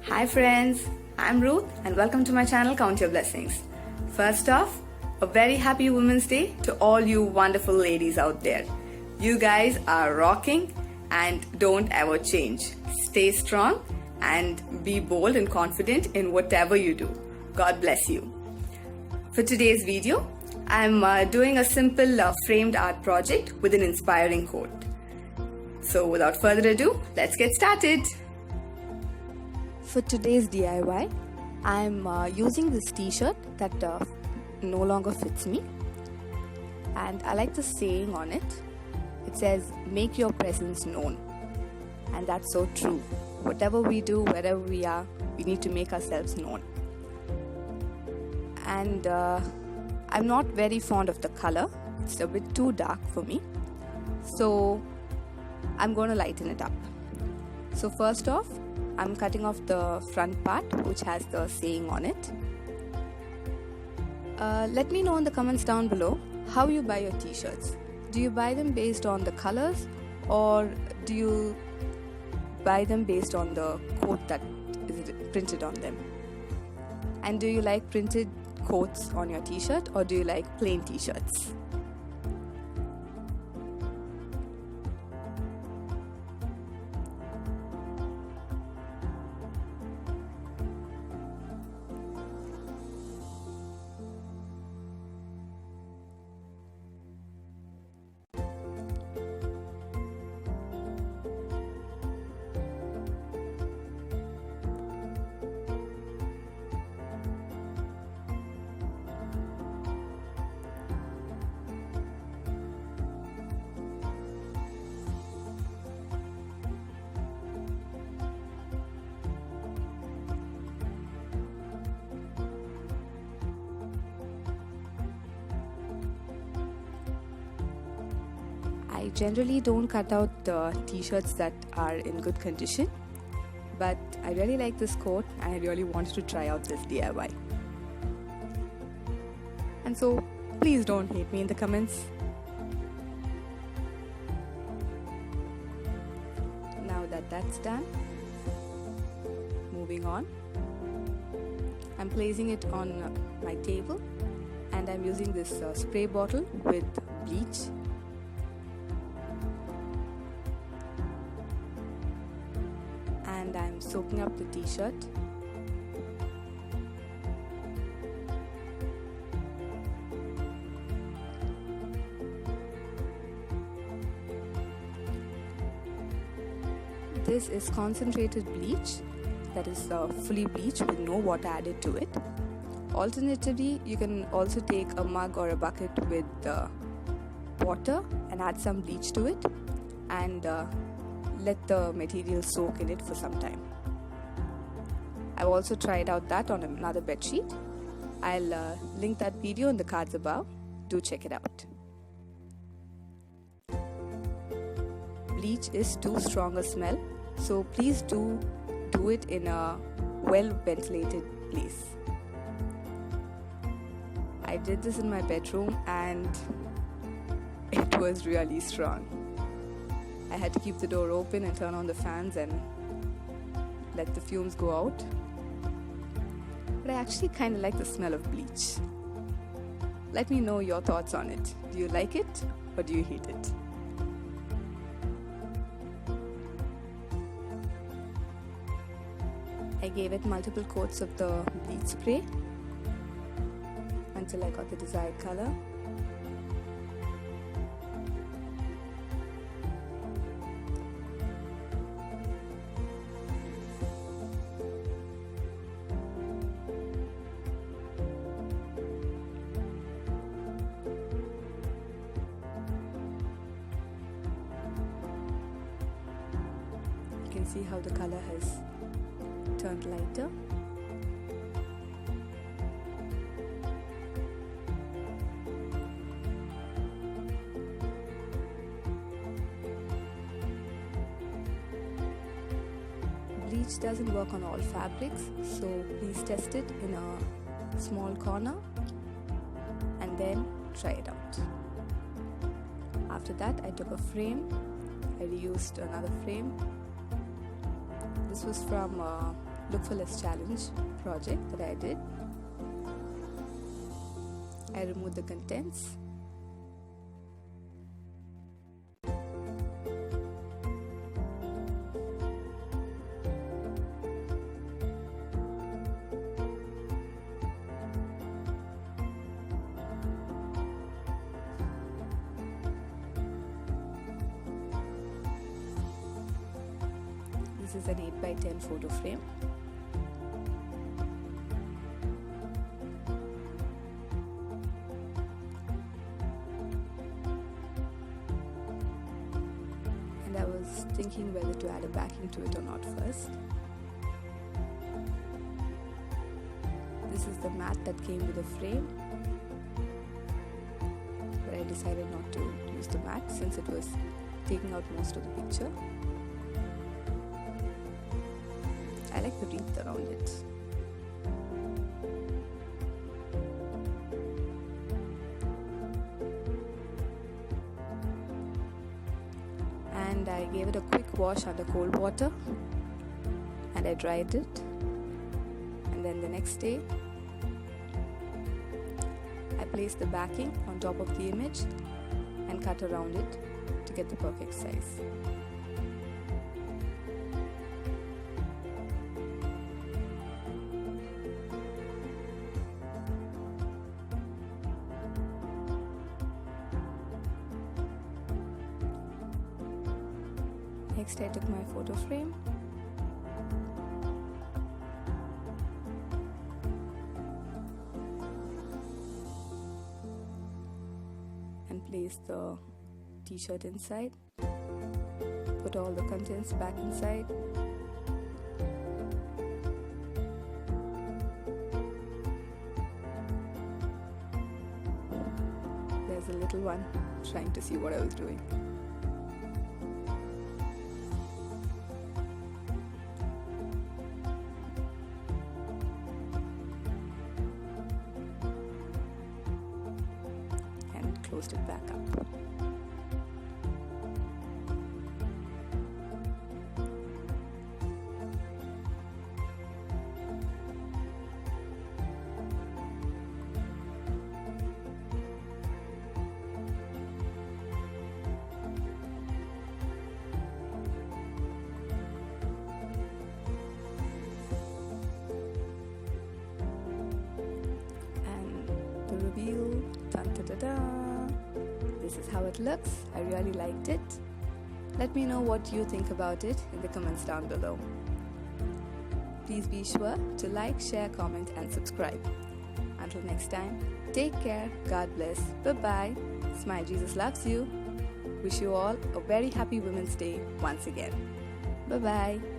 Hi friends, I'm Ruth and welcome to my channel Count Your Blessings. First off, a very happy Women's Day to all you wonderful ladies out there. You guys are rocking and don't ever change. Stay strong and be bold and confident in whatever you do. God bless you. For today's video, I'm doing a simple framed art project with an inspiring quote. So without further ado, let's get started. For today's DIY, I'm using this t-shirt that no longer fits me, and I like the saying on it. It says, make your presence known, and that's so true. Whatever we do, wherever we are, we need to make ourselves known. And I'm not very fond of the color. It's a bit too dark for me, so I'm going to lighten it up. So first off, I'm cutting off the front part which has the saying on it. Let me know in the comments down below how you buy your t-shirts. Do you buy them based on the colors, or do you buy them based on the quote that is printed on them? And do you like printed quotes on your t-shirt, or do you like plain t-shirts? I generally don't cut out the t-shirts that are in good condition, but I really like this quote and I really wanted to try out this DIY. And so please don't hate me in the comments. Now that that's done, moving on. I'm placing it on my table and I'm using this spray bottle with bleach. And I'm soaking up the t-shirt. This is concentrated bleach, that is fully bleached with no water added to it. Alternatively, you can also take a mug or a bucket with water and add some bleach to it and let the material soak in it for some time. I've also tried out that on another bedsheet. I'll link that video in the cards above. Do check it out. Bleach is too strong a smell, so please do it in a well ventilated place. I did this in my bedroom and it was really strong. I had to keep the door open and turn on the fans and let the fumes go out. But I actually kind of like the smell of bleach. Let me know your thoughts on it. Do you like it or do you hate it? I gave it multiple coats of the bleach spray until I got the desired color. You can see how the color has turned lighter. Bleach doesn't work on all fabrics, so please test it in a small corner and then try it out. After that, I took a frame. I reused another frame. This was from Look for Less challenge project that I did. I removed the contents. This is an 8x10 photo frame. And I was thinking whether to add a backing to it or not first. This is the mat that came with the frame, but I decided not to use the mat since it was taking out most of the picture. I like the wreath around it. And I gave it a quick wash under cold water and I dried it. And then the next day I placed the backing on top of the image and cut around it to get the perfect size. Next, I took my photo frame and placed the t-shirt inside, put all the contents back inside, there's a little one trying to see what I was doing. Closed it back up. And the reveal, dun da da da. This is how it looks. I really liked it. Let me know what you think about it in the comments down below. Please be sure to like, share, comment and subscribe. Until next time, take care, God bless, bye-bye, smile, Jesus loves you. Wish you all a very happy Women's Day once again. Bye-bye.